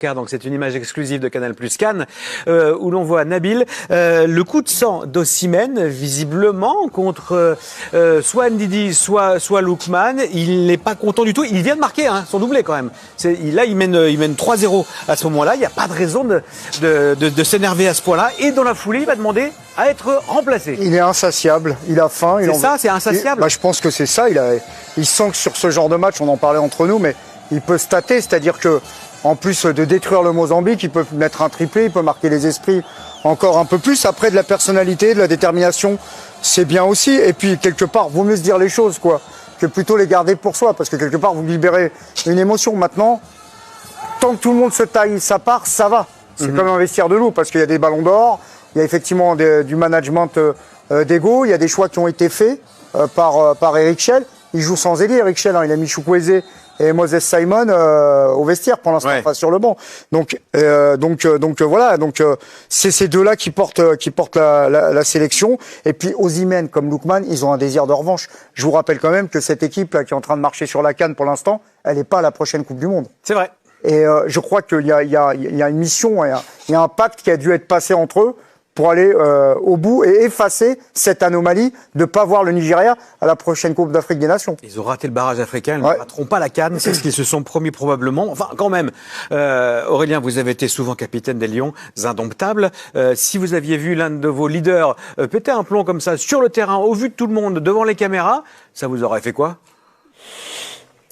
Donc c'est une image exclusive de Canal+ Cannes où l'on voit Nabil. Le coup de sang d'Osimhen, visiblement, contre soit Ndidi, soit Lookman. Il n'est pas content du tout. Il vient de marquer son doublé quand même. Là, il mène 3-0 à ce moment-là. Il n'y a pas de raison de s'énerver à ce point-là. Et dans la foulée, il va demander à être remplacé. Il est insatiable, il a faim. C'est insatiable. Je pense que c'est ça. Il sent que sur ce genre de match, on en parlait entre nous, mais il peut se tâter, c'est-à-dire que en plus de détruire le Mozambique, il peut mettre un triplé, il peut marquer les esprits encore un peu plus. Après, de la personnalité, de la détermination, c'est bien aussi. Et puis, quelque part, vaut mieux se dire les choses, quoi, que plutôt les garder pour soi. Parce que quelque part, vous libérez une émotion. Maintenant, tant que tout le monde se taille sa part, ça va. C'est comme investir de loup, parce qu'il y a des ballons d'or, il y a effectivement du management d'ego, il y a des choix qui ont été faits par Eric Schell. Il joue sans ailier, Eric Schell, il a mis Chukwueze et Moses Simon au vestiaire pour l'instant, pas sur le banc. Donc voilà, c'est ces deux-là qui portent la sélection. Et puis Osimhen comme Lookman, ils ont un désir de revanche. Je vous rappelle quand même que cette équipe là, qui est en train de marcher sur la canne pour l'instant, elle n'est pas à la prochaine Coupe du Monde. C'est vrai. Et je crois qu'il y a une mission, il y a un pacte qui a dû être passé entre eux pour aller au bout et effacer cette anomalie de ne pas voir le Nigeria à la prochaine Coupe d'Afrique des Nations. Ils ont raté le barrage africain, ils ne rateront pas la CAN, c'est ce qu'ils se sont promis probablement. Enfin, quand même, Aurélien, vous avez été souvent capitaine des Lions indomptables. Si vous aviez vu l'un de vos leaders péter un plomb comme ça sur le terrain, au vu de tout le monde, devant les caméras, ça vous aurait fait quoi ?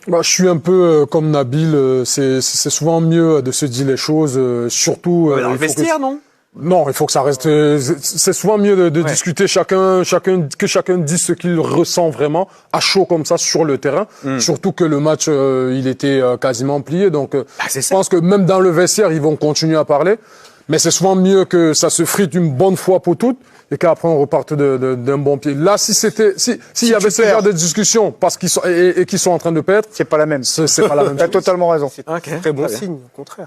Je suis un peu comme Nabil, c'est souvent mieux de se dire les choses, surtout... dans le vestiaire, non ? Non, il faut que ça reste. C'est souvent mieux de discuter que chacun dise ce qu'il ressent vraiment à chaud comme ça sur le terrain. Surtout que le match il était quasiment plié, donc je pense que même dans le vestiaire ils vont continuer à parler. Mais c'est souvent mieux que ça se frite une bonne fois pour toutes et qu'après on reparte d'un bon pied. Là, s'il y avait ce genre de discussion parce qu'ils sont en train de perdre, c'est pas la même. C'est pas la même. Tu as totalement raison. C'est un très bon signe, au contraire.